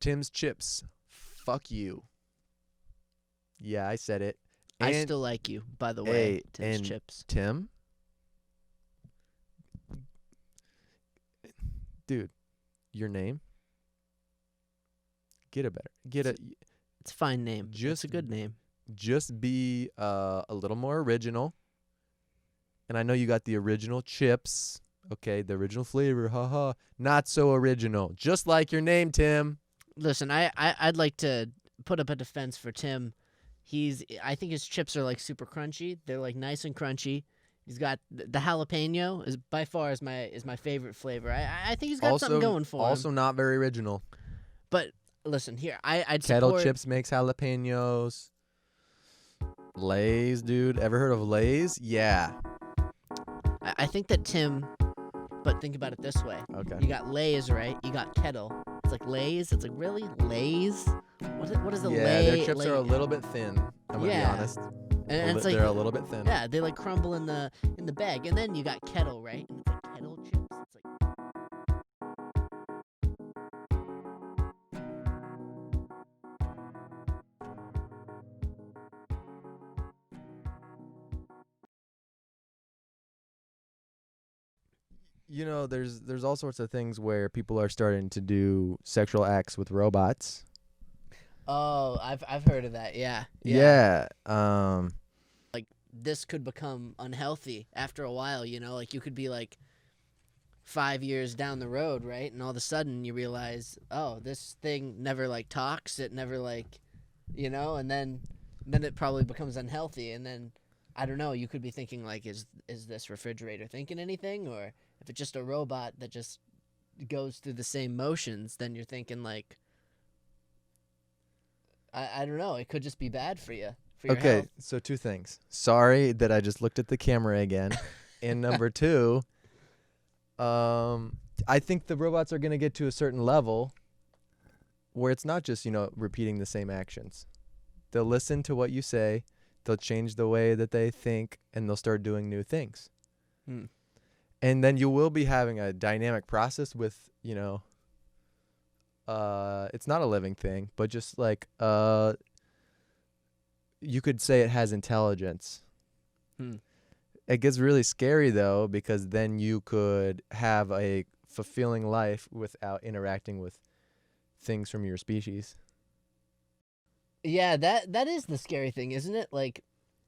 Tim's Chips. Fuck you. Yeah, I said it. I And still like you, by the way, hey, Tim's and Chips. Tim, dude, your name. Get a better. Get a. It's a fine name. It's Just a good name. Just be a little more original. And I know you got the original chips. Okay, the original flavor. Haha. Not so original. Just like your name, Tim. Listen, I'd like to put up a defense for Tim. I think his chips are like super crunchy. They're like nice and crunchy. He's got the jalapeno is by far is my favorite flavor. I think he's got something going for him. Also not very original. But listen, here I'd Kettle support. Chips makes jalapenos. Lay's, dude. Ever heard of Lay's? Yeah. I think that Tim. But think about it this way. Okay. You got Lay's, right? You got Kettle. It's like Lay's. It's like, really? Lay's? What is a Yeah, Lay? their chips are a little bit thin. I'm gonna be Yeah. honest. And it's like They're a little bit thin. yeah, they like crumble in the bag. And then you got Kettle, right? And it's like Kettle chips. It's like You know, there's all sorts of things where people are starting to do sexual acts with robots. oh, I've heard of that. Yeah. Yeah. Like this could become unhealthy after a while. You know, like you could be like 5 years down the road, right? And all of a sudden you realize, oh, this thing never like talks. It never like, and then it probably becomes unhealthy. And then I don't know. You could be thinking like, is this refrigerator thinking anything? Or if it's just a robot that just goes through the same motions, then you're thinking like, I don't know. It could just be bad for you. For your Okay, health. so two things. Sorry that I just looked at the camera again. And number two, I think the robots are going to get to a certain level where it's not just, repeating the same actions. They'll listen to what you say, they'll change the way that they think, and they'll start doing new things. Hmm. And then you will be having a dynamic process with, it's not a living thing, but just like, you could say it has intelligence. Hmm. It gets really scary though, because then you could have a fulfilling life without interacting with things from your species. Yeah, that is the scary thing, isn't it? Like,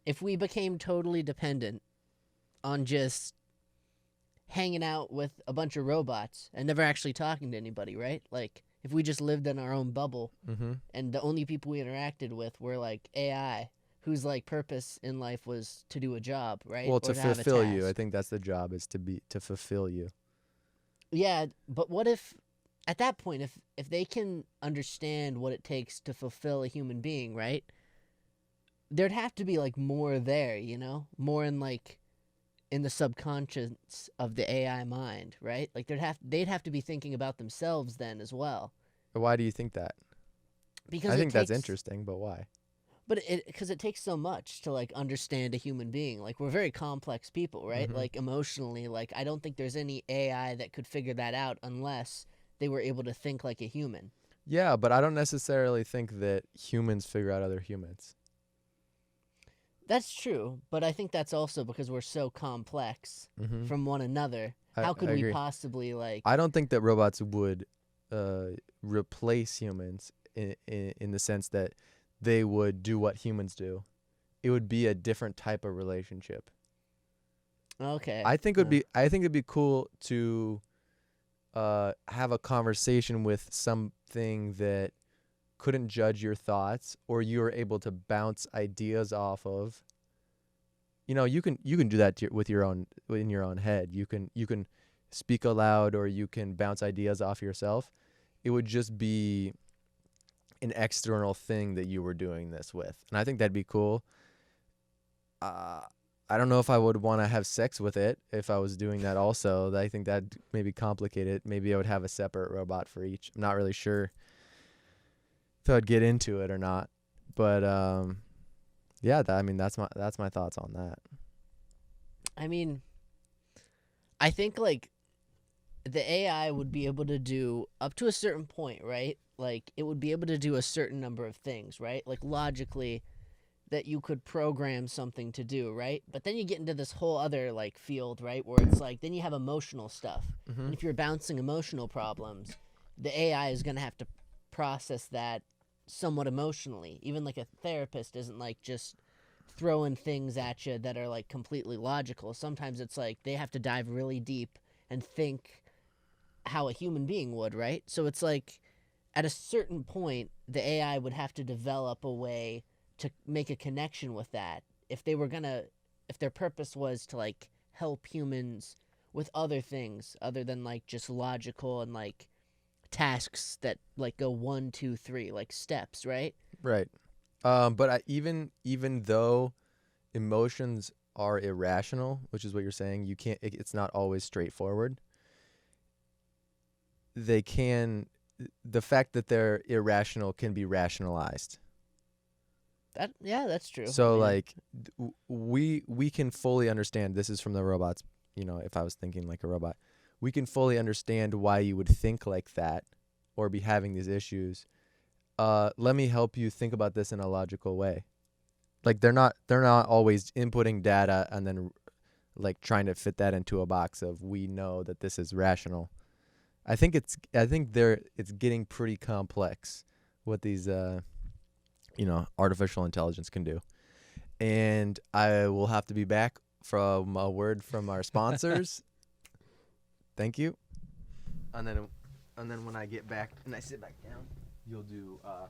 if we became totally dependent on just hanging out with a bunch of robots and never actually talking to anybody, right? Like, if we just lived in our own bubble Mm-hmm. and the only people we interacted with were like AI, whose like purpose in life was to do a job, right? Well, Or to have a fulfill you, I task. think that's the job, is to fulfill you. Yeah, but what if at that point if they can understand what it takes to fulfill a human being, right? There'd have to be like more there, more in like in the subconscious of the AI mind, right? Like they'd have to be thinking about themselves then as well. Why do you think that? Because I it think that's takes interesting, but why? but because it takes so much to like understand a human being. Like we're very complex people, right? Mhm. Like emotionally, like I don't think there's any AI that could figure that out unless they were able to think like a human. Yeah, but I don't necessarily think that humans figure out other humans. That's true, but I think that's also because we're so complex Mm-hmm. from one another. I How could we agree. possibly like I don't think that robots would replace humans in the sense that they would do what humans do. It would be a different type of relationship. okay. I think it'd be cool to have a conversation with something that couldn't judge your thoughts, or you were able to bounce ideas off of. You can do that with your own in your own head. You can speak aloud, or you can bounce ideas off yourself. It would just be an external thing that you were doing this with, and I think that'd be cool. I don't know if I would want to have sex with it if I was doing that also. I think that'd maybe complicate it. Maybe I would have a separate robot for each. I'm not really sure if I would get into it or not. But yeah, that's my thoughts on that. I mean, I think like the AI would be able to do up to a certain point, right? Like it would be able to do a certain number of things, right? Like logically that you could program something to do, right? But then you get into this whole other like field, right? Where it's like then you have emotional stuff. Mm-hmm. And if you're bouncing emotional problems, the AI is going to have to process that somewhat emotionally. Even like a therapist isn't like just throwing things at you that are like completely logical. Sometimes it's like they have to dive really deep and think how a human being would, right? So it's like at a certain point, the AI would have to develop a way to make a connection with that. If they were gonna, if their purpose was to like help humans with other things other than like just logical and like tasks that like go 1, 2, 3, like steps, right? Right. But even though emotions are irrational, which is what you're saying, it's not always straightforward. The fact that they're irrational can be rationalized. That's true. So Yeah. like we can fully understand, this is from the robots, if I was thinking like a robot, we can fully understand why you would think like that or be having these issues. Let me help you think about this in a logical way. Like they're not always inputting data and then like trying to fit that into a box of, we know that this is rational. I think it's getting pretty complex what these artificial intelligence can do. And I will have to be back from a word from our sponsors. Thank you. And then when I get back and I sit back down, you'll do a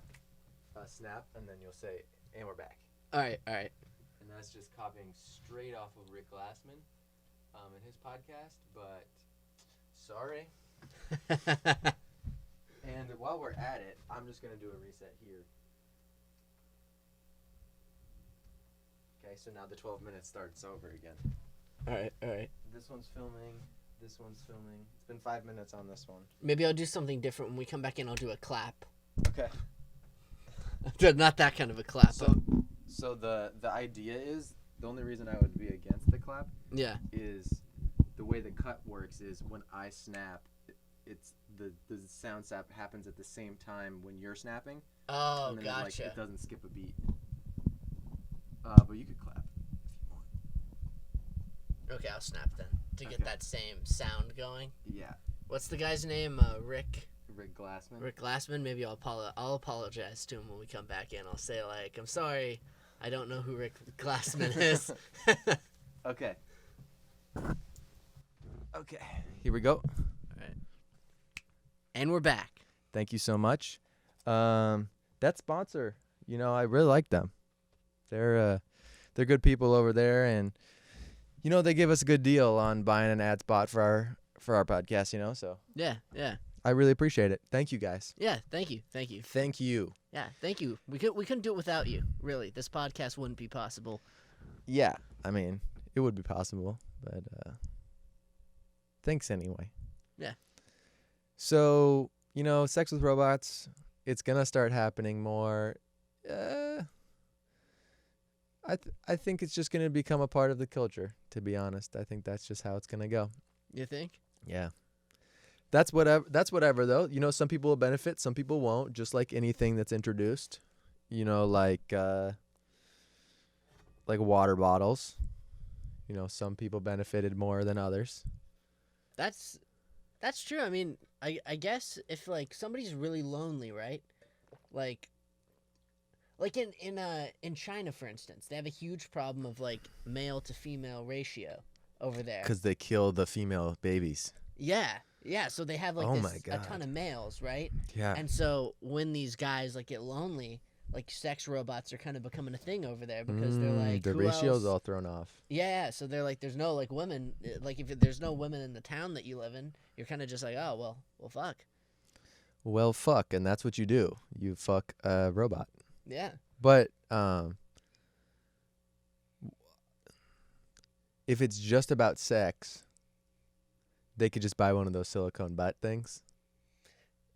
snap, and then you'll say, "And we're back." All right. And that's just copying straight off of Rick Glassman, in his podcast. But sorry. And while we're at it, I'm just gonna do a reset here. Okay, so now the 12 minutes starts over again. All right. This one's filming. This one's filming. It's been 5 minutes on this one. Maybe I'll do something different when we come back in. I'll do a clap. Okay. Not that kind of a clap. So the idea is, the only reason I would be against the clap Yeah. is the way the cut works is when I snap, it's the sound snap happens at the same time when you're snapping. Oh, and then gotcha. it doesn't skip a beat. But you could clap if you want. Okay, I'll snap then to get Okay. that same sound going. Yeah. What's the guy's name? Rick Glassman. Rick Glassman. Maybe I'll apologize to him when we come back in. I'll say like, I'm sorry, I don't know who Rick Glassman is. Okay. Okay. Here we go. And we're back. Thank you so much. That sponsor, I really like them. They're good people over there, and they give us a good deal on buying an ad spot for our podcast. So Yeah. I really appreciate it. Thank you guys. Yeah. Thank you. Thank you. Yeah. Thank you. We couldn't do it without you. Really, this podcast wouldn't be possible. Yeah, I mean, it would be possible, but thanks anyway. Yeah. So, sex with robots, it's going to start happening more. I think it's just going to become a part of the culture, to be honest. I think that's just how it's going to go. You think? Yeah. That's whatever though. Some people will benefit, some people won't, just like anything that's introduced. Like water bottles. Some people benefited more than others. That's true. I mean, I guess if like somebody's really lonely, right? Like in China, for instance, they have a huge problem of like male to female ratio over there. Because they kill the female babies. Yeah. So they have like Oh my a God. ton of males, right? Yeah. And so when these guys like get lonely, like sex robots are kind of becoming a thing over there because they're like, the who ratio's else? all thrown off. Yeah. So they're like, there's no like women. Like if there's no women in the town that you live in, you're kind of just like, oh well, fuck. Well, fuck, and that's what you do. You fuck a robot. Yeah. But if it's just about sex, they could just buy one of those silicone butt things.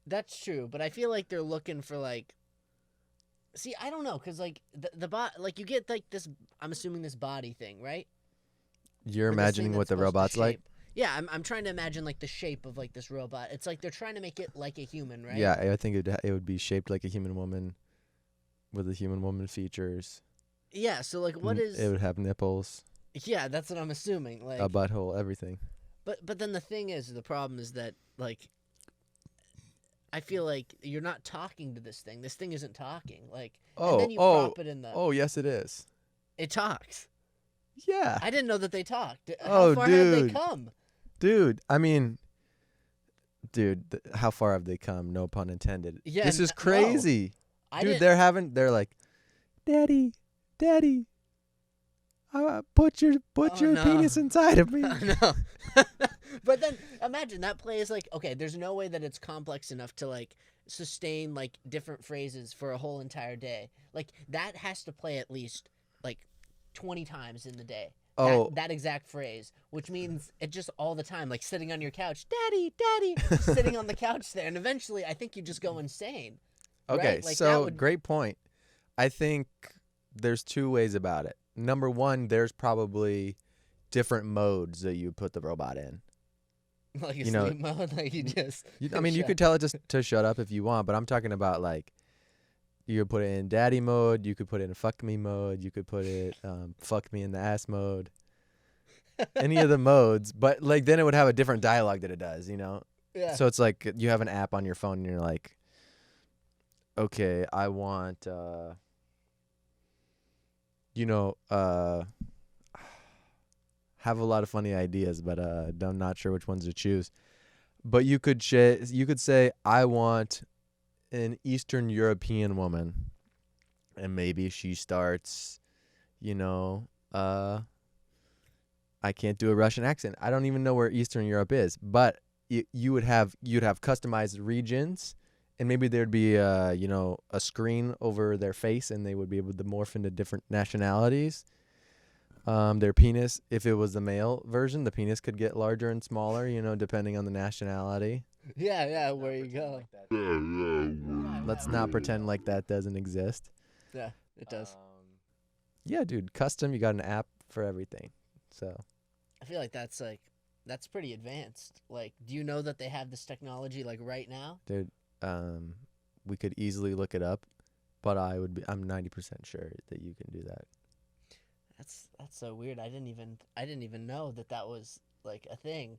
That's true, but I feel like they're looking for like. See, I don't know, cause like the bot, like you get like this. I'm assuming this body thing, right? You're Or this thing imagining that's what the supposed to robot's like? shape. Yeah, I'm trying to imagine like the shape of like this robot. It's like they're trying to make it like a human, right? Yeah, I think it would be shaped like a human woman with the human woman features. Yeah, so like what It is would have nipples, Yeah, that's what I'm assuming. Like a butthole, everything. but then the thing is the problem is that like I feel like you're not talking to this thing. This thing isn't talking. Like and then you prop it in the Oh, yes, it is. It talks. Yeah. I didn't know that they talked. Oh, How far have they dude. come? Dude, I mean, how far have they come? No pun intended. Yeah, This is no. crazy. I Dude, didn't they're like, Daddy, put your no. penis inside of me. no. But then imagine that play is like, okay, there's no way that it's complex enough to like sustain like different phrases for a whole entire day. Like that has to play at least like 20 times in the day. Oh. That exact phrase, which means it just all the time, like sitting on your couch, Daddy, sitting on the couch there, and eventually I think you just go insane. Okay, right? Like, so that would- great point. I think there's two ways about it. Number one, there's probably different modes that you put the robot in. Like a You know- sleep mode, like you just. I mean, you could tell it just to shut up if you want, but I'm talking about like you could put it in daddy mode, you could put it in fuck me mode, you could put it fuck me in the ass mode. Any of the modes, but like then it would have a different dialogue that it does, you know? Yeah. So it's like you have an app on your phone and you're like, okay, I want have a lot of funny ideas, but I'm not sure which ones to choose. But you could say I want an Eastern European woman, and maybe she starts, I can't do a Russian accent. I don't even know where Eastern Europe is, but you'd have customized regions, and maybe there'd be a screen over their face, and they would be able to morph into different nationalities. Their penis, if it was the male version, the penis could get larger and smaller, depending on the nationality. Yeah, where you go. Let's not pretend like that doesn't exist. Yeah, it does. Yeah, dude, custom, you got an app for everything. So I feel like that's pretty advanced. Like, do you know that they have this technology like right now? dude, we could easily look it up, but I'm 90% sure that you can do that. That's so weird. I didn't even know that was like a thing.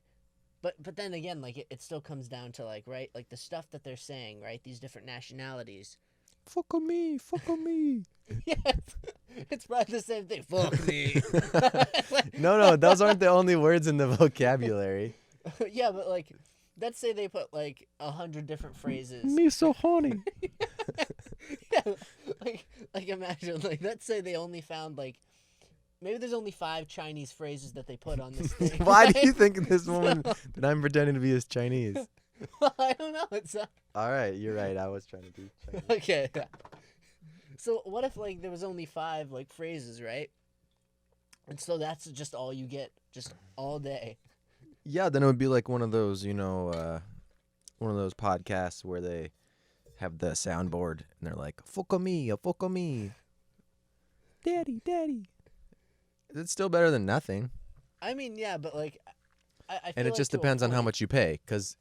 But then again, like it still comes down to like, right, like the stuff that they're saying, right? These different nationalities. Fuck on me. Yes, it's probably the same thing. Fuck me. No, those aren't the only words in the vocabulary. Yeah, but like, let's say they put like 100 different phrases. Me so horny. Yeah, like imagine, like, let's say they only found like, maybe there's only 5 Chinese phrases that they put on this thing. Why right? do you think this woman that I'm pretending to be is Chinese? Well, I don't know. It's All right, you're right. I was trying to be Chinese. okay. Yeah. So what if like there was only 5 like phrases, right? And so that's just all you get, just all day. Yeah, then it would be like one of those, one of those podcasts where they have the soundboard and they're like, fuck on me, daddy. It's still better than nothing. I mean, yeah, but like, I feel And it like just to a depends on how point- much you pay. Because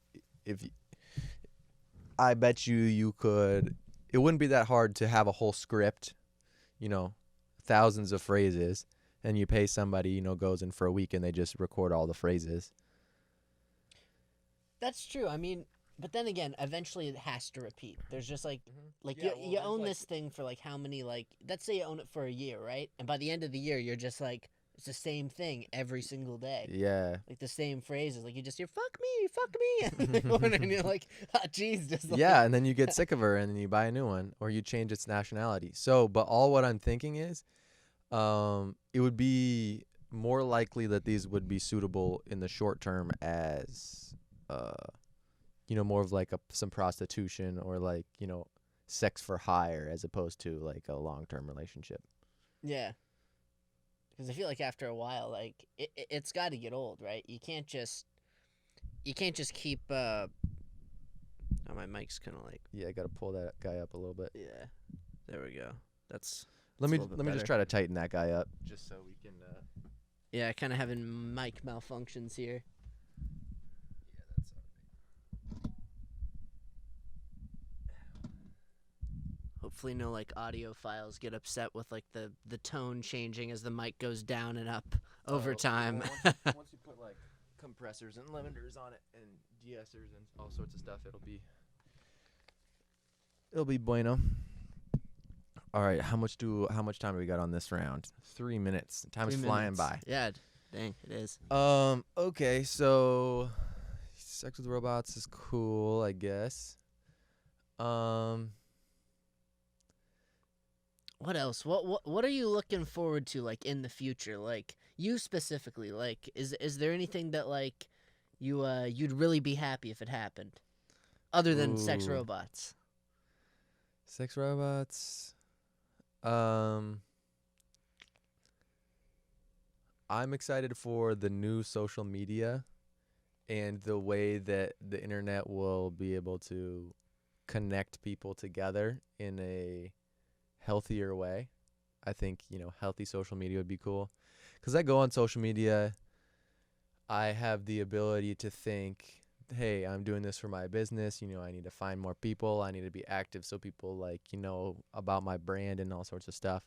I bet you could, it wouldn't be that hard to have a whole script, thousands of phrases, and you pay somebody, goes in for a week and they just record all the phrases. That's true. I mean, but then again, eventually it has to repeat. There's just like, Yeah, well, you there's, own like- this thing for like how many, like, let's say you own it for a year, right? And by the end of the year, you're just like, it's the same thing every single day. Yeah. Like the same phrases. Like you just hear, fuck me. And you're like, oh, jeez. Just like, Yeah, and then you get sick of her and then you buy a new one or you change its nationality. So, but all what I'm thinking is it would be more likely that these would be suitable in the short term as more of like some prostitution or like, sex for hire as opposed to like a long-term relationship. Yeah. Because I feel like after a while, like it's got to get old, right? You can't just keep. Oh, my mic's kind of like. Yeah, I got to pull that guy up a little bit. Yeah, there we go. That's. Let a me little bit just better. try to tighten that guy up just so we can Yeah, kind of having mic malfunctions here. Hopefully no like audio files get upset with like the tone changing as the mic goes down and up over time. Once you put like compressors and limiters on it and de-essers and all sorts of stuff, it'll be bueno. All right, how much time do we got on this round? 3 minutes. Time is flying by. Yeah, dang, it is. Okay, so sex with robots is cool, I guess. What else? What are you looking forward to like in the future? Like you specifically, like is there anything that like you'd really be happy if it happened, other than sex Ooh. robots? Sex robots. I'm excited for the new social media and the way that the internet will be able to connect people together in a healthier way. I think, healthy social media would be cool. Because I go on social media, I have the ability to think, hey, I'm doing this for my business. I need to find more people. I need to be active so people about my brand and all sorts of stuff.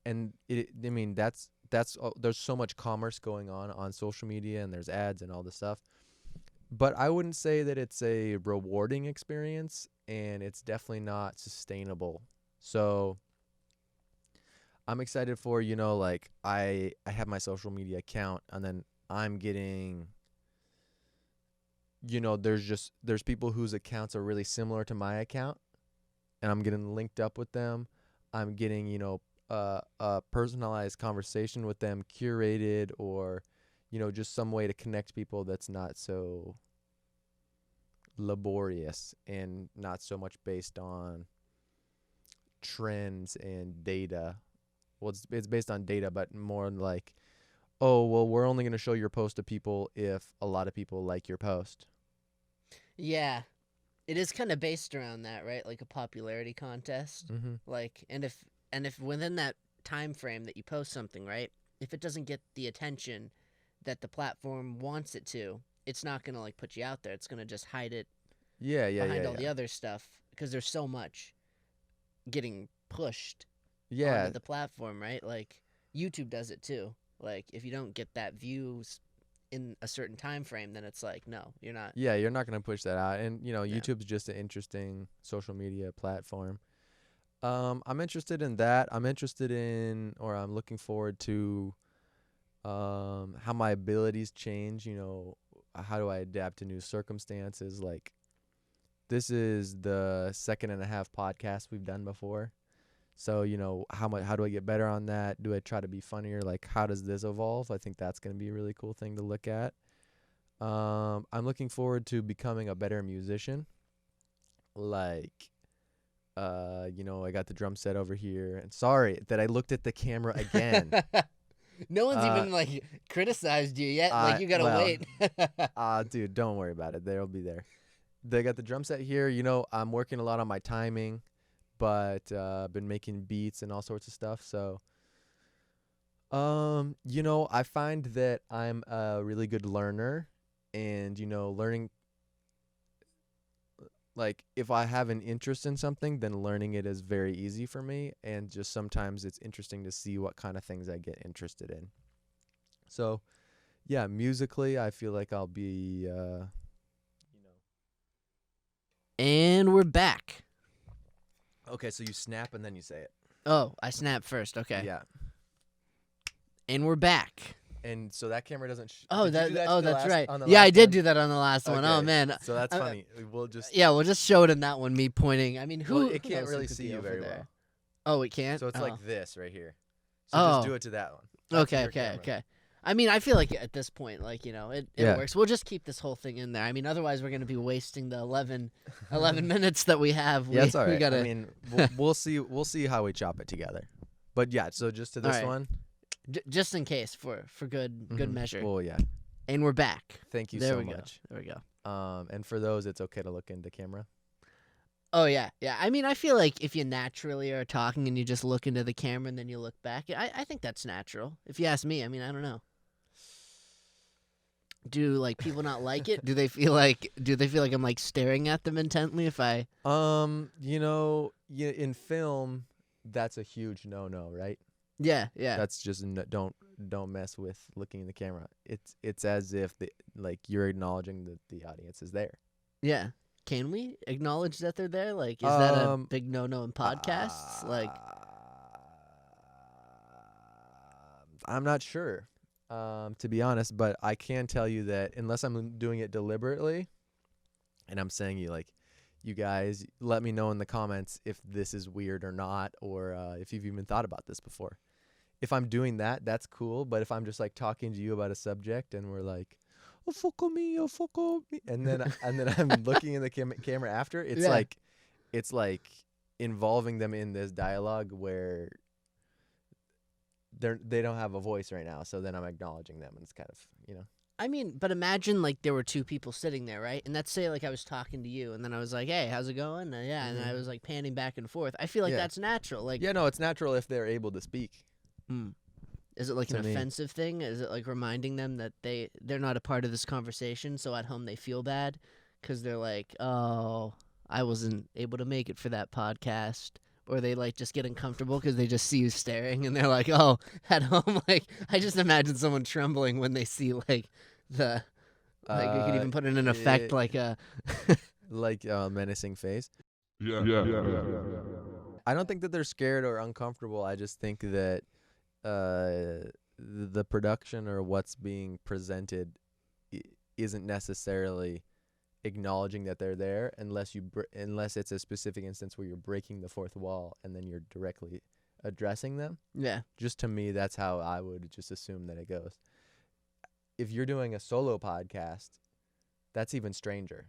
And that's there's so much commerce going on social media, and there's ads and all this stuff. But I wouldn't say that it's a rewarding experience, and it's definitely not sustainable. So I'm excited for, I have my social media account, and then I'm getting, there's people whose accounts are really similar to my account, and I'm getting linked up with them. I'm getting, a personalized conversation with them, curated, or, just some way to connect people that's not so laborious and not so much based on trends and data. Well, it's based on data, but more like, oh, well, we're only going to show your post to people if a lot of people like your post. Yeah, it is kind of based around that, right? Like a popularity contest. Mm-hmm. Like, and if within that time frame that you post something, right? If it doesn't get the attention that the platform wants it to, it's not gonna like put you out there. It's gonna just hide it behind all the other stuff because there's so much getting pushed onto the platform, right? Like YouTube does it too. Like if you don't get that views in a certain time frame, then it's like, no, you're not. Yeah, you're not gonna push that out. And YouTube's just an interesting social media platform. I'm interested in that. I'm looking forward to how my abilities change. How do I adapt to new circumstances? Like, this is the 2.5 podcast we've done before. So, how do I get better on that? Do I try to be funnier? Like, how does this evolve? I think that's going to be a really cool thing to look at. I'm looking forward to becoming a better musician. Like, I got the drum set over here. And sorry that I looked at the camera again. No one's even like criticized you yet. Like you gotta wait. Dude, don't worry about it. They'll be there. They got the drum set here. I'm working a lot on my timing, but been making beats and all sorts of stuff. So, I find that I'm a really good learner, and learning. Like, if I have an interest in something, then learning it is very easy for me. And just sometimes it's interesting to see what kind of things I get interested in. So, yeah, musically, I feel like I'll be, And we're back. Okay, so you snap and then you say it. Oh, I snap first. Okay. Yeah. And we're back. And so that camera doesn't. That's right. Yeah, I did do that on the last one. Oh man. So that's funny. We'll just show it in that one. Me pointing. I mean, it can't really see you very well. Oh, it can't. So it's like this right here. So just do it to that one. That's Okay. I mean, I feel like at this point, like it works. We'll just keep this whole thing in there. I mean, otherwise we're gonna be wasting the 11 minutes that we have. Yeah, that's all right. I mean, we'll see how we chop it together. But yeah, so just to this one. Just in case for good measure. Well, yeah. And we're back. Thank you so much. There we go. And for those, it's okay to look into camera. Oh yeah. I mean, I feel like if you naturally are talking and you just look into the camera and then you look back, I think that's natural. If you ask me, I mean, I don't know. Do like people not like it? Do they feel like I'm like staring at them intently if I You know, in film, that's a huge no-no, right? Yeah, yeah. That's just don't mess with looking in the camera. It's as if like you're acknowledging that the audience is there. Yeah. Can we acknowledge that they're there? Like, is that a Um, big no-no in podcasts? Like, I'm not sure, to be honest, but I can tell you that unless I'm doing it deliberately, and I'm saying you guys, let me know in the comments if this is weird or not, or if you've even thought about this before. If I'm doing that, that's cool. But if I'm just like talking to you about a subject and we're like, oh fuck me, and then I'm looking in the camera after, Yeah. it's like involving them in this dialogue where they don't have a voice right now. So then I'm acknowledging them, and it's kind of I mean, but imagine like there were two people sitting there, right? And let's say like I was talking to you, and then I was like, "Hey, how's it going?" Yeah, and I Mhm. was like panning back and forth. I feel like Yeah. that's natural. Like, Yeah, no, it's natural if they're able to speak. is it like an To me. offensive thing? Is it like reminding them that they're not a part of this conversation, so at home they feel bad because they're like, "Oh, I wasn't able to make it for that podcast." Or they like just get uncomfortable because they just see you staring, and they're like, "Oh, at home." Like, I just imagine someone trembling when they see like the like you could even put in an effect It, like a like menacing face. Yeah. I don't think that they're scared or uncomfortable. I just think that the production or what's being presented isn't necessarily acknowledging that they're there unless it's a specific instance where you're breaking the fourth wall and then you're directly addressing them. yeah. Just to me, that's how I would just assume that it goes. If you're doing a solo podcast, that's even stranger.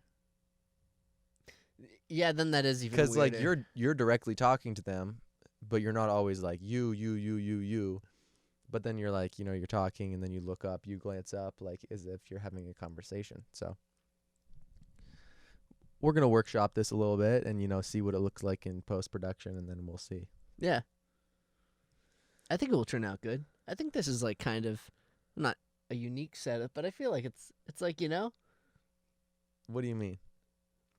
Yeah, then that is even Because like weirder. you're directly talking to them, but you're not always like you. But then you're like, you're talking and then you look up, you glance up, like as if you're having a conversation. So we're gonna workshop this a little bit and see what it looks like in post production, and then we'll see. Yeah. I think it will turn out good. I think this is like kind of not a unique setup, but I feel like it's like, What do you mean?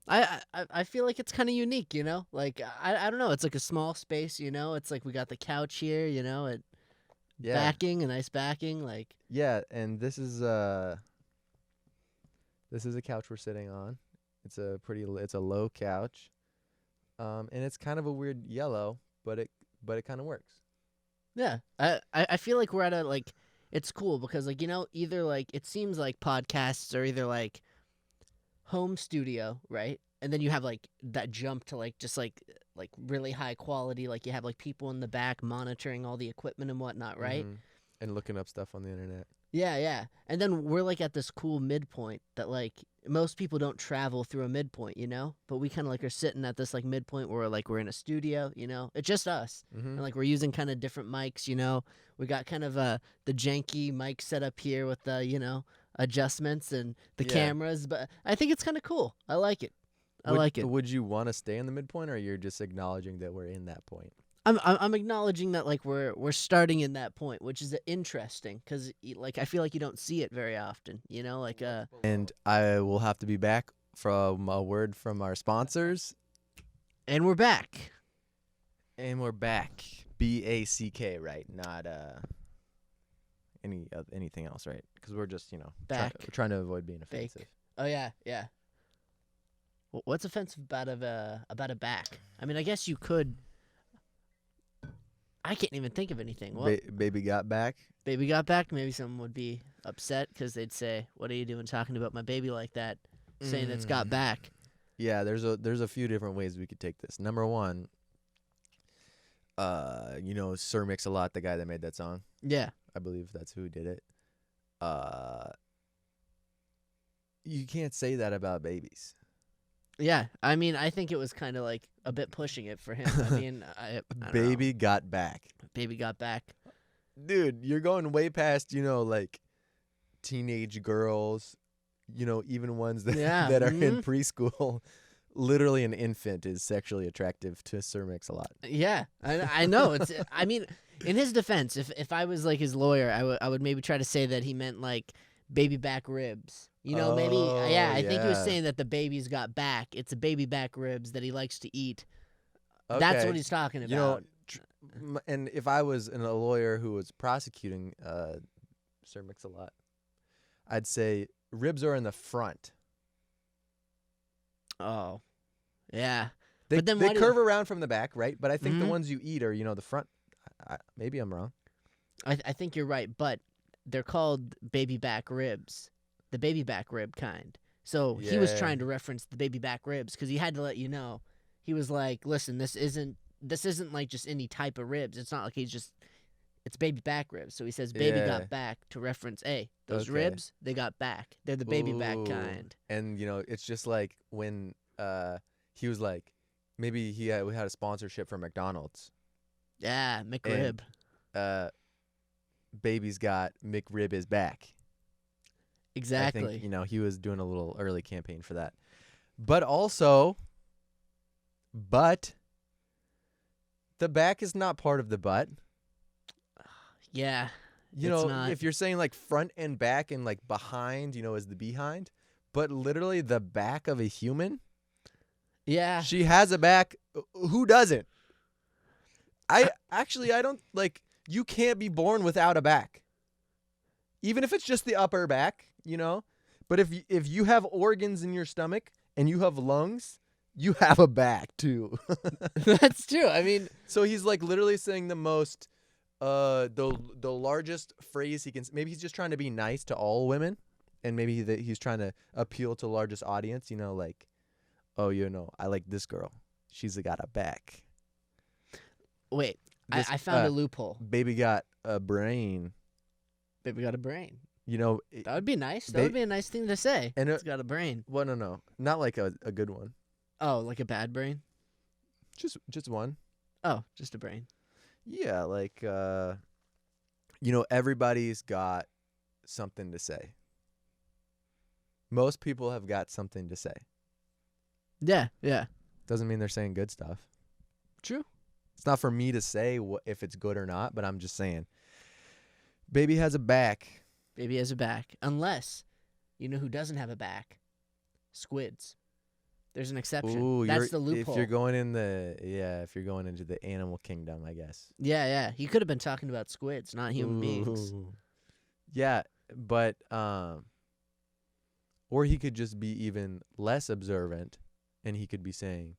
I feel like it's kind of unique, Like I don't know, it's like a small space, It's like we got the couch here, it Yeah, backing, a nice backing, like yeah, and this is a couch we're sitting on. It's a low couch, and it's kind of a weird yellow, but it kind of works. yeah. I feel like we're at a like it's cool because like, either like it seems like podcasts are either like home studio, right? And then you have like that jump to like just like really high quality, like you have like people in the back monitoring all the equipment and whatnot, right? Mhm. And looking up stuff on the internet. Yeah, yeah. And then we're like at this cool midpoint that like most people don't travel through a midpoint, But we kind of like are sitting at this like midpoint where we're in a studio, It's just us. Mm-hmm. And like we're using kind of different mics, We got kind of the janky mic set up here with the, adjustments and the Yeah. cameras, but I think it's kind of cool. I like it. I like it. Would you want to stay in the midpoint, or you're just acknowledging that we're in that point? I'm acknowledging that like we're starting in that point, which is interesting because like I feel like you don't see it very often, like And I will have to be back from a word from our sponsors, and we're back. and we're back. BACK, right? Not anything else, right? Because we're just Back. we're trying to avoid being Fake. offensive. Oh yeah, yeah. What's offensive about a back? I mean, I guess you could. I can't even think of anything. Well, Baby got back. baby got back. Maybe someone would be upset because they'd say, "What are you doing talking about my baby like that?" Saying it's got back. Yeah, there's a few different ways we could take this. Number one, Sir Mix-a-Lot, the guy that made that song. Yeah, I believe that's who did it. You can't say that about babies. yeah. I mean, I think it was kind of like a bit pushing it for him. I mean, I don't know. Baby got back. Baby got back. Dude, you're going way past, like teenage girls, even ones that Yeah, that are in preschool. Literally an infant is sexually attractive to Sir Mix-a-Lot. Yeah, I know. It's. I mean, in his defense, if I was like his lawyer, I would maybe try to say that he meant like baby back ribs. You know, maybe I think he was yeah. saying that the baby's got back. It's a baby back ribs that he likes to eat. That's Okay. what he's talking about. You know, and if I was a lawyer who was prosecuting Sir Mix-a-Lot, I'd say ribs are in the front. Oh, yeah. They, But then they why do- curve around from the back, right? But I think the Mhm. ones you eat are, the front. Maybe I'm wrong. I think you're right, but they're called baby back ribs, the baby back rib kind. So he was Yeah. trying to reference the baby back ribs because he had to let you know. He was like, "Listen, this isn't like just any type of ribs. It's not like it's baby back ribs." So he says, "Baby Yeah. got back" to reference, hey, those Okay. ribs, they got back. They're the baby back Ooh. kind. And it's just like when he was like, maybe we had a sponsorship from McDonald's. Yeah, McRib. Baby's got McRib is back. Exactly. I think, he was doing a little early campaign for that. But also, the back is not part of the butt. Yeah. You It's know, not. if you're saying like front and back and like behind, is the behind, but literally the back of a human, Yeah. she has a back. Who doesn't? I don't you can't be born without a back. Even if it's just the upper back, But if you have organs in your stomach and you have lungs, you have a back too. That's true. I mean, So he's like literally saying the most the largest phrase he can. Maybe he's just trying to be nice to all women, and maybe he's trying to appeal to the largest audience. Like, oh, I like this girl. She's got a back. wait. This, I found a loophole. Baby got a brain. Baby got a brain. It- That would be nice. That Ba- would be a nice thing to say. And It's got a brain. well, no, not like a good one. Oh, like a bad brain? Just one. Oh, just a brain. Yeah, like everybody's got something to say. Most people have got something to say. Yeah, yeah. Doesn't mean they're saying good stuff. True. It's not for me to say if it's good or not, but I'm just saying. Baby has a back. Baby has a back. Unless, you know who doesn't have a back? Squids. There's an exception. Ooh, That's the loophole. If you're going if you're going into the animal kingdom, I guess. Yeah, yeah. He could have been talking about squids, not human beings. Ooh. Yeah, but or he could just be even less observant, and he could be saying,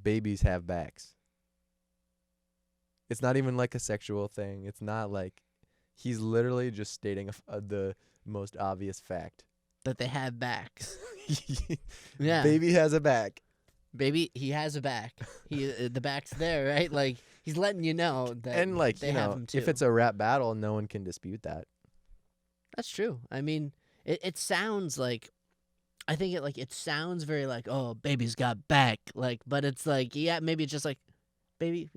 babies have backs. It's not even like a sexual thing. It's not like he's literally just stating the most obvious fact. That they have backs. Yeah. Baby has a back. Baby, he has a back. The back's there, right? Like, he's letting you know that And they have them too. if it's a rap battle, no one can dispute that. That's true. I mean, it sounds like, I think it sounds very like, oh, baby's got back. Like, but it's like, yeah, maybe it's just like, baby,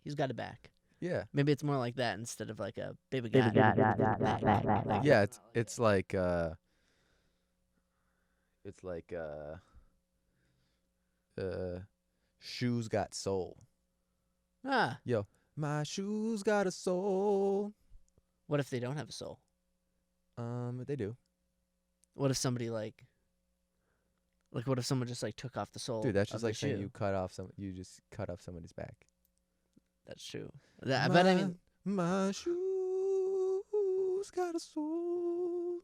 he's got a back. Yeah. Maybe it's more like that instead of like a baby got back. Yeah, it's like shoes got soul. Ah, Yo, my shoes got a soul. what if they don't have a soul? They do. What if somebody like what if someone just like took off the sole? Dude, that's of just the like saying shoe? you just cut off somebody's back. That's true. But I mean, my shoes got a soul.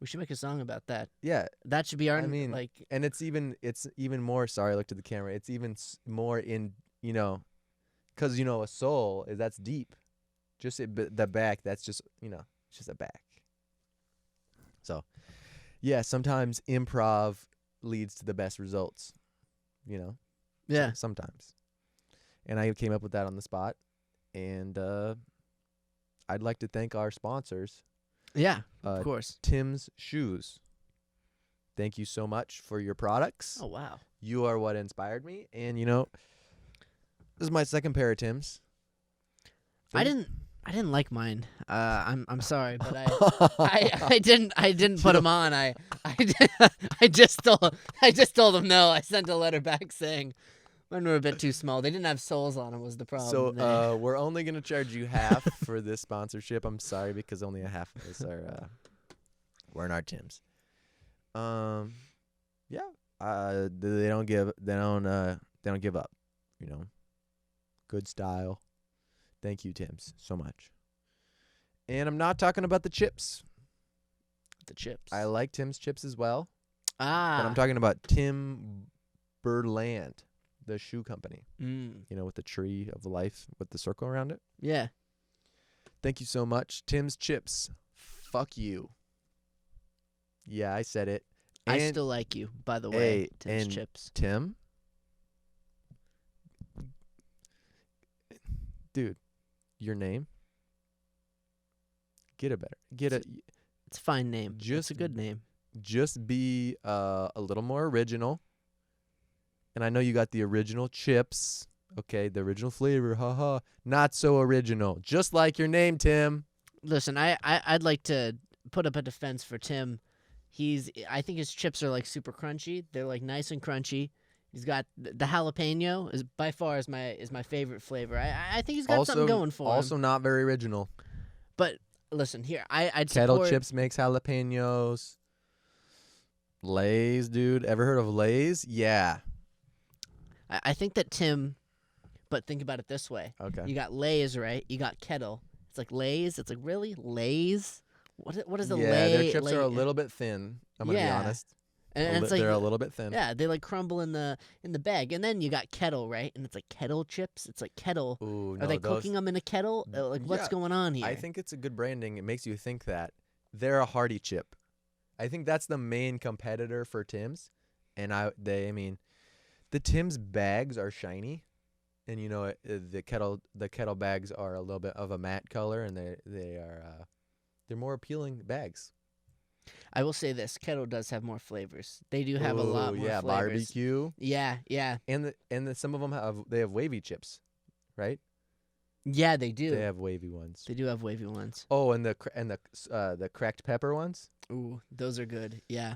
we should make a song about that. Yeah, That should be our I mean, like. and it's even more. Sorry, I looked at the camera. It's even more in because a soul that's deep. Just the back. That's just it's just a back. So, yeah, sometimes improv leads to the best results. Yeah. Sometimes. And I came up with that on the spot, and I'd like to thank our sponsors. Yeah, Uh, of course. Tim's Shoes. Thank you so much for your products. Oh wow. You are what inspired me, and this is my second pair of Tim's. I didn't like mine. I'm sorry, but I didn't put them on. I just told them no. I sent a letter back saying mine were a bit too small. They didn't have soles on them was the problem. So we're only gonna charge you half for this sponsorship. I'm sorry because only a half of us are wearing our Tims. Yeah. They don't give up. You know, good style. Thank you, Tims, so much. And I'm not talking about the chips. The chips. I like Tim's chips as well, but Ah. I'm talking about Timberland, the shoe company. Mm. You know, with the tree of life with the circle around it. Yeah. Thank you so much, Tim's chips. Fuck you. Yeah, I said it. I And still like you, by the way. Hey, Tim's and chips. Tim, dude, your name. Get a better. It's a fine name. It's Just a good name. Just be a little more original. And I know you got the original chips. Okay, the original flavor. Haha. Not so original. Just like your name, Tim. Listen, I'd like to put up a defense for Tim. I think his chips are like super crunchy. They're like nice and crunchy. He's got the jalapeno is by far is my favorite flavor. I think he's got something going for him. Also not very original. But listen, here I'd Kettle support. Chips makes jalapenos. Lay's, dude. Ever heard of Lay's? Yeah. I think that Tim, but think about it this way. Okay. You got Lay's, right? You got Kettle. It's like Lay's. It's like, really? Lay's? What is the yeah, Lay? their chips Lay- are a little bit thin. I'm gonna be Yeah. honest. and it's like They're a little bit thin. yeah, they like crumble in the bag. And then you got Kettle, right? And it's like Kettle chips. It's like Kettle. Ooh, Are they cooking them in a kettle? Like what's Yeah, going on here? I think it's a good branding. It makes you think that they're a hearty chip. I think that's the main competitor for Tim's, and the Tim's bags are shiny, and you know the kettle bags are a little bit of a matte color, and they're more appealing bags. I will say this: Kettle does have more flavors. They do have a lot Ooh, more yeah, flavors. barbecue, Yeah, and some of them have wavy chips, right? yeah, they do. They have wavy ones. They do have wavy ones. Oh, and the cracked pepper ones. Ooh, those are good. Yeah.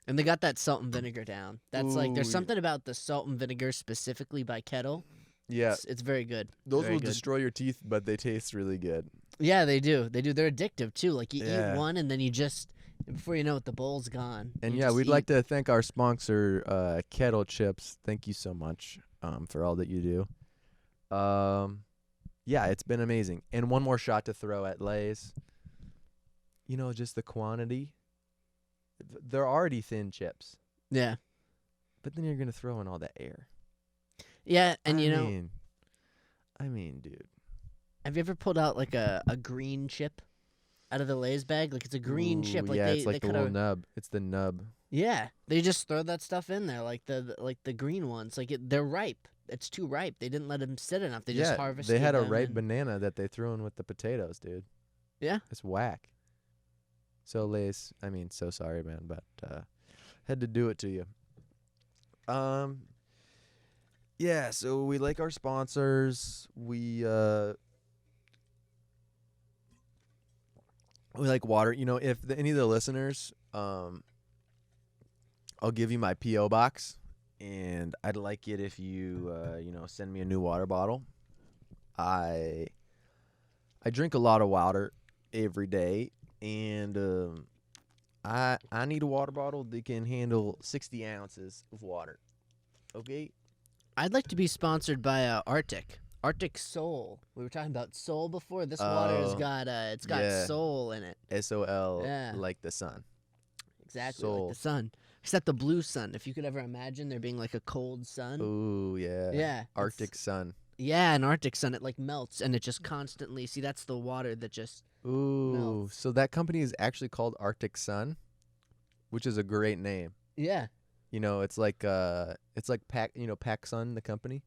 And they got that salt and vinegar down. That's like there's Ooh, something about the salt and vinegar specifically by Kettle. Yeah, It's very good. those very will good. destroy your teeth, but they taste really good. Yeah, they do. They do. They're addictive too. Like you Yeah. eat one and then you just before you know it, the bowl's gone. And You yeah, just we'd eat. like to thank our sponsor, Kettle Chips. Thank you so much for all that you do. Yeah, it's been amazing. And one more shot to throw at Lay's. You know, just the quantity. They're already thin chips, Yeah. but then you're gonna throw in all that air. Yeah, and I mean, dude. have you ever pulled out like a green chip out of the Lay's bag? Like it's a green chip. Ooh, Like yeah, they it's like they the cut little nub. It's the nub. Yeah, they just throw that stuff in there, like the green ones. Like they're ripe. It's too ripe. They didn't let them sit enough. They just harvested. They had a them ripe and- banana that they threw in with the potatoes, dude. Yeah. It's whack. So Lay's, so sorry, man, but had to do it to you. Yeah, so we like our sponsors. We like water. You know, if any of the listeners, I'll give you my PO box, and I'd like it if you send me a new water bottle. I drink a lot of water every day, and I need a water bottle that can handle 60 ounces of water. Okay. I'd like to be sponsored by Arctic Soul. We were talking about soul before. This water's Oh, got yeah. soul in it. SOL, Yeah. like the sun. Exactly Soul. like the sun, except the blue sun. If you could ever imagine there being like a cold sun. Ooh, yeah. Yeah, Arctic sun. Yeah, an Arctic sun. It like melts and it just constantly. See, that's the water that just. Ooh, Melts. so that company is actually called Arctic Sun, which is a great name. Yeah. You know, it's like PacSun, the company.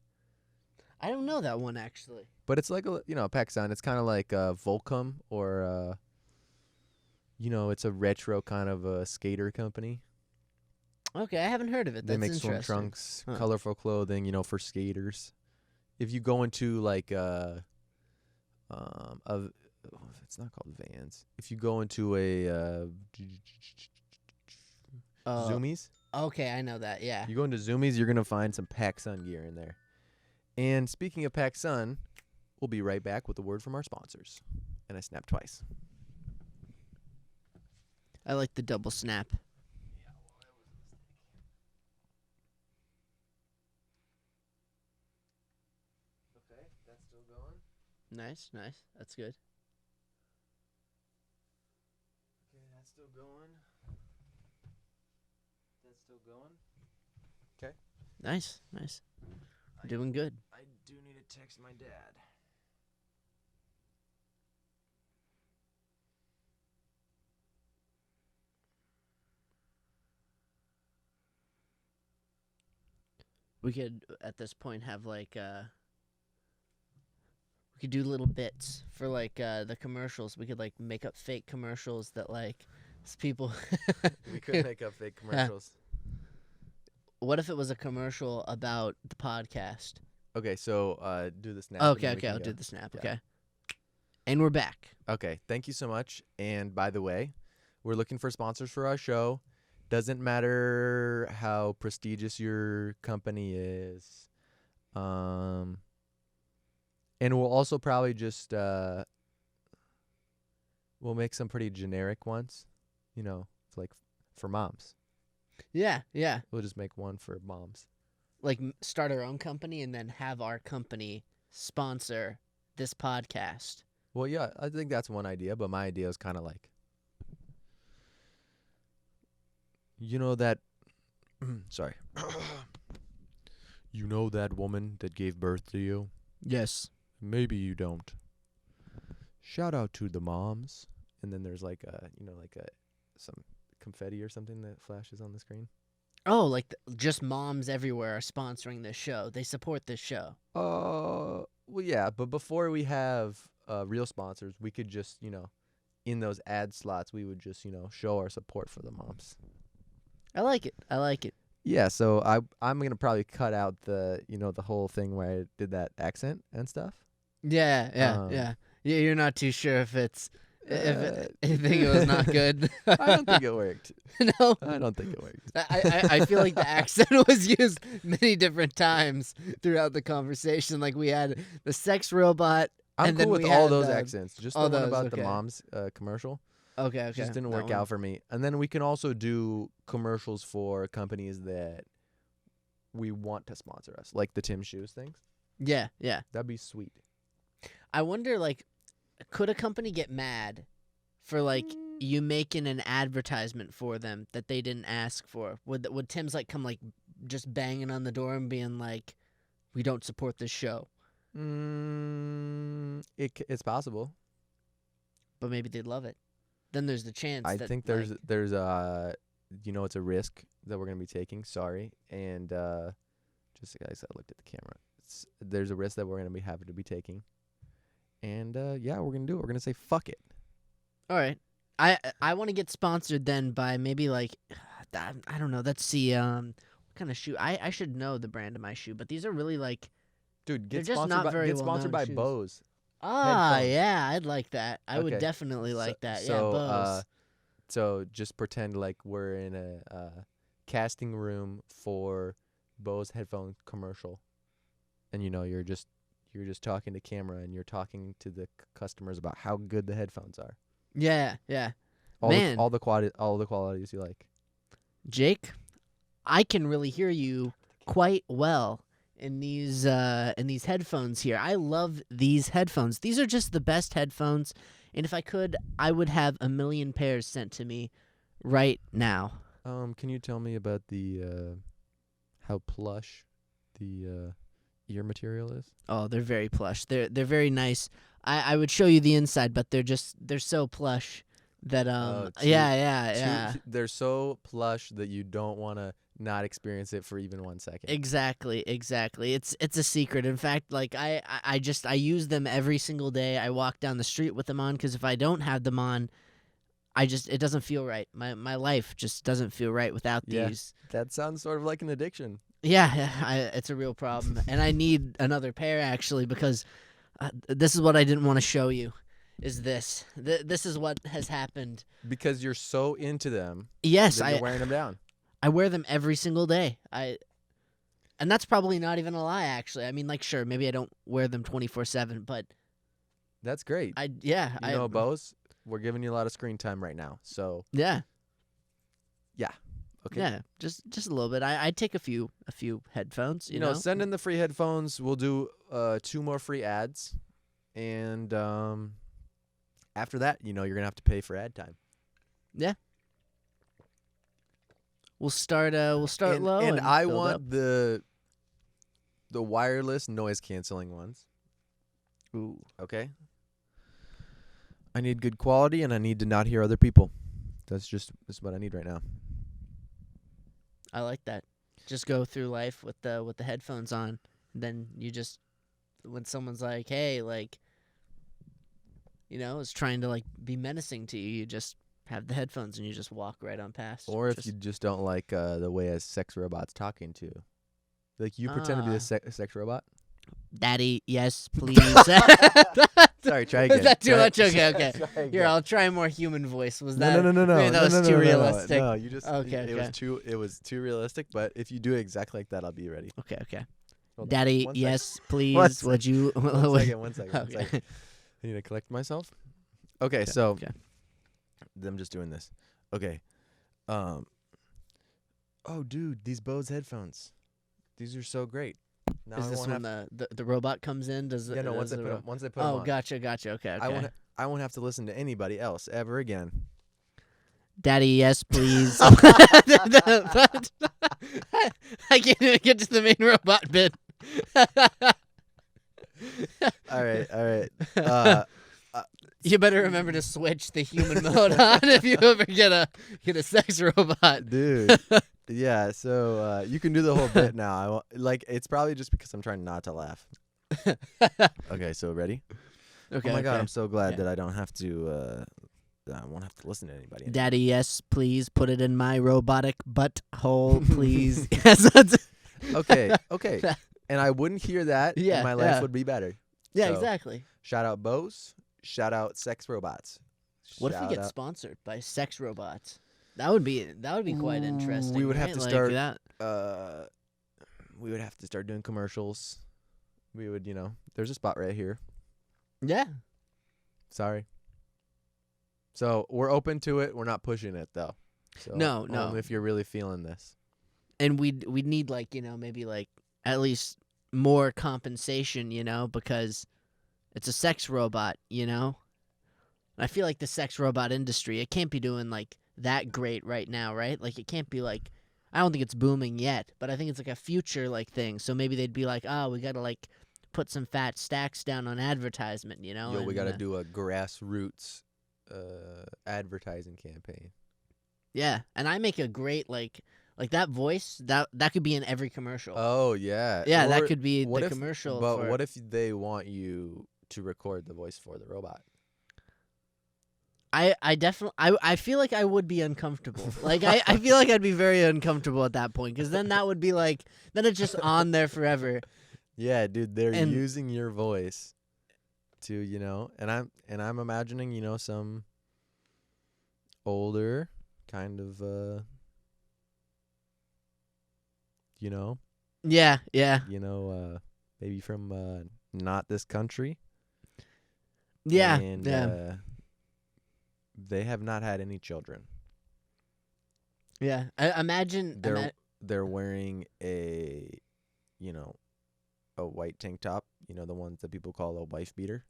I don't know that one actually. But it's like PacSun. It's kind of like Volcom or it's a retro kind of a skater company. Okay, I haven't heard of it. They That's make swim interesting. trunks, Huh. colorful clothing, for skaters. If you go into like it's not called Vans. If you go into a Zoomies, Okay, I know that. Yeah. you go into Zoomies, you're gonna find some PacSun gear in there. And speaking of PacSun, we'll be right back with a word from our sponsors. And I snapped twice. I like the double snap. Okay, that's still going. Nice, nice. That's good. Okay, that's still going. That's still going. Nice, nice. Doing good. I do need to text my dad. We could at this point have like we could do little bits for like the commercials. We could like make up fake commercials that like people. We could make up fake commercials. What if it was a commercial about the podcast? Okay, so do the snap. Okay, I'll do the snap. Yeah. Okay. And we're back. Okay, thank you so much. And by the way, we're looking for sponsors for our show. Doesn't matter how prestigious your company is. And we'll also probably just we'll make some pretty generic ones, like for moms. Yeah, yeah. We'll just make one for moms. Like start our own company and then have our company sponsor this podcast. Well, yeah, I think that's one idea, but my idea is kind of like, that, sorry, that woman that gave birth to you? Yes. Maybe you don't. Shout out to the moms. And then there's like some confetti or something that flashes on the screen. Oh, like just moms everywhere are sponsoring this show. They support this show. Well, yeah, but before we have real sponsors, we could just, in those ad slots, we would just, show our support for the moms. I like it. I like it. Yeah, so I'm gonna probably cut out the the whole thing where I did that accent and stuff. Yeah, yeah. You're not too sure if it's you think it was not good. I don't think it worked. No, I don't think it worked. I feel like the accent was used many different times throughout the conversation. Like we had the sex robot. I'm and cool then with we all had those the- accents. Just all the one those, about the okay. mom's commercial. Okay. Just didn't that work one. out for me. And then we can also do commercials for companies that we want to sponsor us, like the Tim Shoes things. Yeah, yeah. That'd be sweet. I wonder, like, could a company get mad for like you making an advertisement for them that they didn't ask for? Would Tim's like come like just banging on the door and being like, "We don't support this show," It's possible. but maybe they'd love it. Then there's the chance. I that, think like, there's it's a risk that we're gonna be taking. Sorry, and just guys, I looked at the camera. There's a risk that we're gonna be having to be taking, and yeah, we're gonna do it. We're gonna say fuck it. All right. I want to get sponsored then by maybe like I don't know. Let's see. What kind of shoe? I should know the brand of my shoe, but these are really like Dude, They're get just sponsored not by very get sponsored by well-known shoes. Bose. ah Headphones. yeah, I'd like that. I would Okay. definitely like that. So, Yeah, Bose. So just pretend like we're in a casting room for Bose headphone commercial, and you're just talking to camera and you're talking to the customers about how good the headphones are. Yeah, yeah. All Man. the qualities you like. Jake, I can really hear you quite well in these headphones here. I love these headphones. These are just the best headphones, and if I could, I would have a million pairs sent to me right now. Can you tell me about the how plush the ear material is? Oh, they're very plush. They're very nice. I would show you the inside, but they're so plush that yeah. They're so plush that you don't want to not experience it for even 1 second. Exactly. It's a secret. In fact, like I use them every single day. I walk down the street with them on because if I don't have them on, it doesn't feel right. My life just doesn't feel right without Yeah. these. That sounds sort of like an addiction. Yeah, it's a real problem, and I need another pair actually because this is what I didn't want to show you. Is this? This is what has happened. Because you're so into them Yes, that you're wearing them down. I wear them every single day. And that's probably not even a lie, actually. I mean, like, sure, maybe I don't wear them 24/7, but That's great. I Bose, we're giving you a lot of screen time right now. So yeah, Okay. Yeah, just a little bit. I'd take a few headphones. You know, Send in the free headphones. We'll do 2 more free ads, and after that, you're gonna have to pay for ad time. we'll start low. And I build want up. the wireless noise canceling ones. Ooh. Okay. I need good quality, and I need to not hear other people. That's what I need right now. I like that. Just go through life with the headphones on. Then you just, when someone's like, hey, like, is trying to like be menacing to you, you just have the headphones and you just walk right on past. Or if you just don't like the way a sex robot's talking to you. Like, you pretend to be a sex robot? Daddy, yes, please. Sorry, try again. Is that too Try- much? Okay. try Here, again. I'll try a more human voice. Was that? No. Maybe that was too realistic. No, you just Okay, it was too realistic, but if you do it exactly like that, I'll be ready. Okay. Hold on. Daddy, One yes, One please. Would you? One second. Okay. I need to collect myself. Okay, so I'm just doing this. Okay. Oh, dude, these Bose headphones. These are so great. Now Is I this won't when have the robot comes in? Does Yeah, no, once does they the put ro- them, once they put 'em Oh, on. gotcha. Okay. I won't have to listen to anybody else ever again. Daddy, yes, please. I can't even get to the main robot bit. All right. You better remember to switch the human mode on if you ever get a sex robot. Dude. Yeah, so you can do the whole bit now. It's probably just because I'm trying not to laugh. Okay, so ready? Okay. Oh my god, okay. I'm so glad Okay. that I don't have to I won't have to listen to anybody anymore. Daddy, yes, please put it in my robotic butthole, please. Yes, that's- Okay. And I wouldn't hear that, Yeah, and my life yeah. would be better. yeah, So, exactly. Shout out Bose. Shout out sex robots. What if we Shout get out- sponsored by sex robots? That would be quite interesting. we would have right? to Like start- that. we would have to start doing commercials. We would, there's a spot right here. Yeah. Sorry. So we're open to it. We're not pushing it though. So No. Only if you're really feeling this. And we'd need maybe at least more compensation, because it's a sex robot, I feel like the sex robot industry, it can't be doing that great right now, right? Like it can't be I don't think it's booming yet, but I think it's a future thing. So maybe they'd be like, oh, we gotta put some fat stacks down on advertisement, we gotta do a grassroots advertising campaign. Yeah, and I make a great that voice that could be in every commercial. Oh yeah. yeah, that Or could be what the if- commercial. But for, what if they want you to record the voice for the robot? I definitely I feel like I would be uncomfortable. I feel like I'd be very uncomfortable at that point because then that would be then it's just on there forever. Yeah, dude, they're And- using your voice to, and I'm imagining, some older kind of Yeah, maybe from not this country. yeah, And yeah, they have not had any children. yeah. Imagine. They're wearing a white tank top, the ones that people call a wife beater.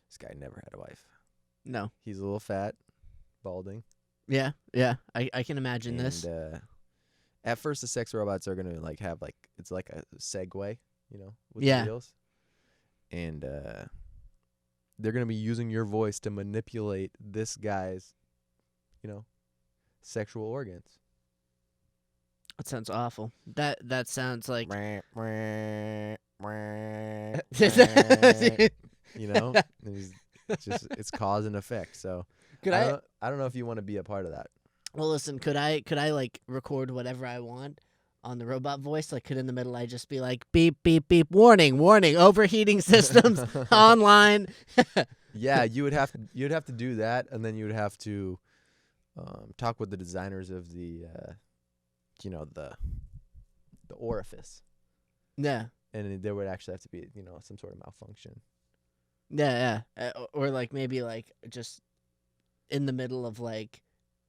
This guy never had a wife. No. He's a little fat, balding. Yeah. I can imagine this. And at first the sex robots are gonna have it's like a Segway, with Yeah. wheels. And they're gonna be using your voice to manipulate this guy's, sexual organs. That sounds awful. That sounds like. It's cause and effect. So Could I don't know if you want to be a part of that. Well, listen. Could I record whatever I want on the robot voice? Could in the middle I just be like beep beep beep warning overheating systems online. Yeah, you'd have to do that, and then you would have to talk with the designers of the the orifice, Yeah. and there would actually have to be some sort of malfunction. Yeah. Or maybe just in the middle of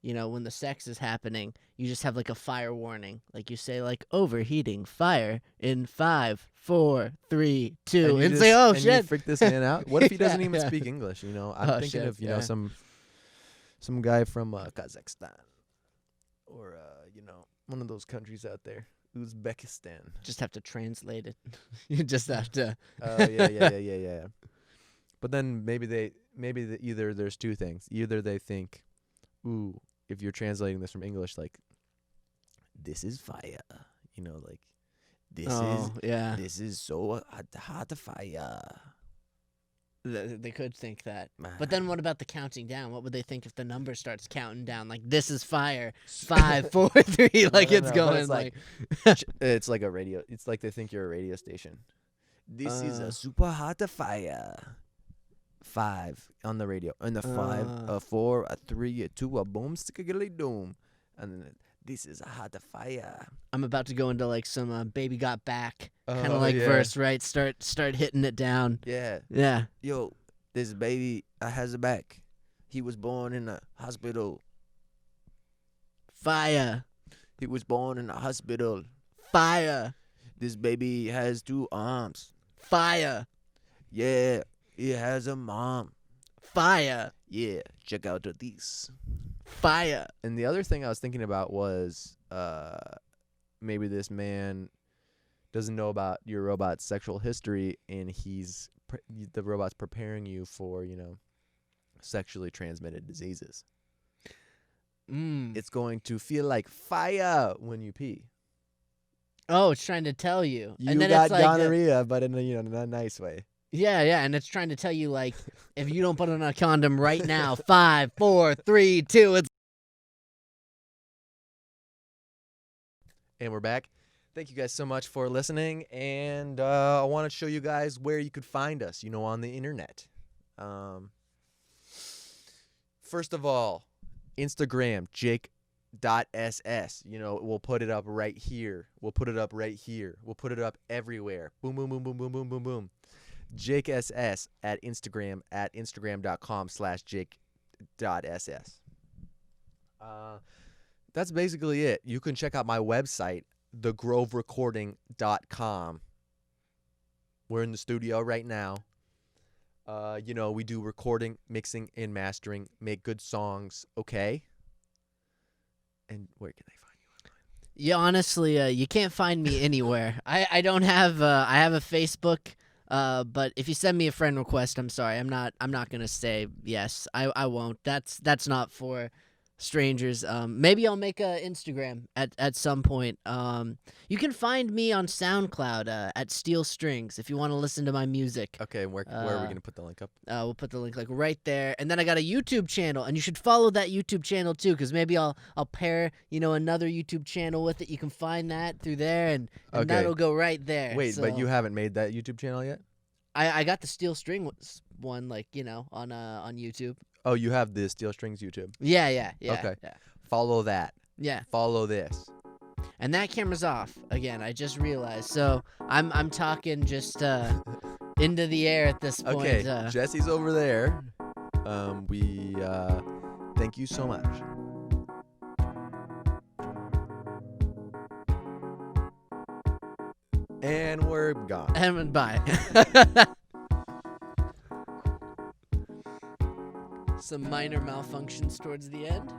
you know, when the sex is happening, you just have like a fire warning. Like you say like overheating fire in 5, 4, 3, 2 you and just- say, "Oh and you shit." freak this man out. What if he doesn't Yeah, even yeah. speak English? You know, I'm Oh, thinking shit, of, you know, yeah. some guy from Kazakhstan or you know, one of those countries out there, Uzbekistan. Just have to translate it. You just have to Oh yeah. But then either there's two things. Either they think, ooh, if you're translating this from English, like, this is fire, you know, like yeah. this is so hot fire. They could think that. But then what about the counting down? What would they think if the number starts counting down? Like, this is fire. 5, 4, 3. Like, no, it's but going it's like. It's like a radio. It's like they think you're a radio station. This is a super hot fire. 5 on the radio, and the 5, a 4, a 3, a 2, a boom, stickily doom, and then this is a hot fire. I'm about to go into like some Baby Got Back kind Oh, of like yeah. verse, right? Start hitting it down. Yeah, Yeah. yo, this baby has a back. He was born in a hospital. Fire. He was born in a hospital. Fire. This baby has 2 arms. Fire. Yeah, he has a mom. Fire. Yeah, check out these. Fire. And the other thing I was thinking about was maybe this man doesn't know about your robot's sexual history, and the robot's preparing you for, you know, sexually transmitted diseases. It's going to feel like fire when you pee. Oh, it's trying to tell you. You And then got it's like gonorrhea, but in a, you know, in a nice way. yeah, and it's trying to tell you like if you don't put on a condom right now, 5, 4, 3, 2, it's And we're back. Thank you guys so much for listening, and I want to show you guys where you could find us, you know, on the internet. First of all, Instagram, Jake.ss. You know, we'll put it up right here. We'll put it up right here. We'll put it up everywhere. Boom, boom, boom, boom, boom, boom, boom, boom. JakeSS at Instagram.com/Jake.ss. That's basically it. You can check out my website, thegroverecording.com. We're in the studio right now. You know, we do recording, mixing, and mastering, make good songs, okay? And where can they find you? yeah, honestly, you can't find me anywhere. I don't have I have a Facebook, but if you send me a friend request, I'm sorry, I'm not gonna say yes. I won't. That's not for strangers. Maybe I'll make a Instagram at some point. You can find me on SoundCloud at Steel Strings if you want to listen to my music. Okay, and where are we going to put the link up? We'll put the link like right there, and then I got a YouTube channel, and you should follow that YouTube channel too, because maybe I'll pair another YouTube channel with it. You can find that through there, and Okay. that'll go right there. Wait, but So you haven't made that YouTube channel yet? I got the Steel String one on YouTube. Oh, you have the Steel Strings YouTube. Yeah. Okay. Yeah. Follow that. Yeah. Follow this. And that camera's off again. I just realized. So I'm talking just into the air at this point. Okay, Jesse's over there. We thank you so much. And we're gone. And bye. Some minor malfunctions towards the end.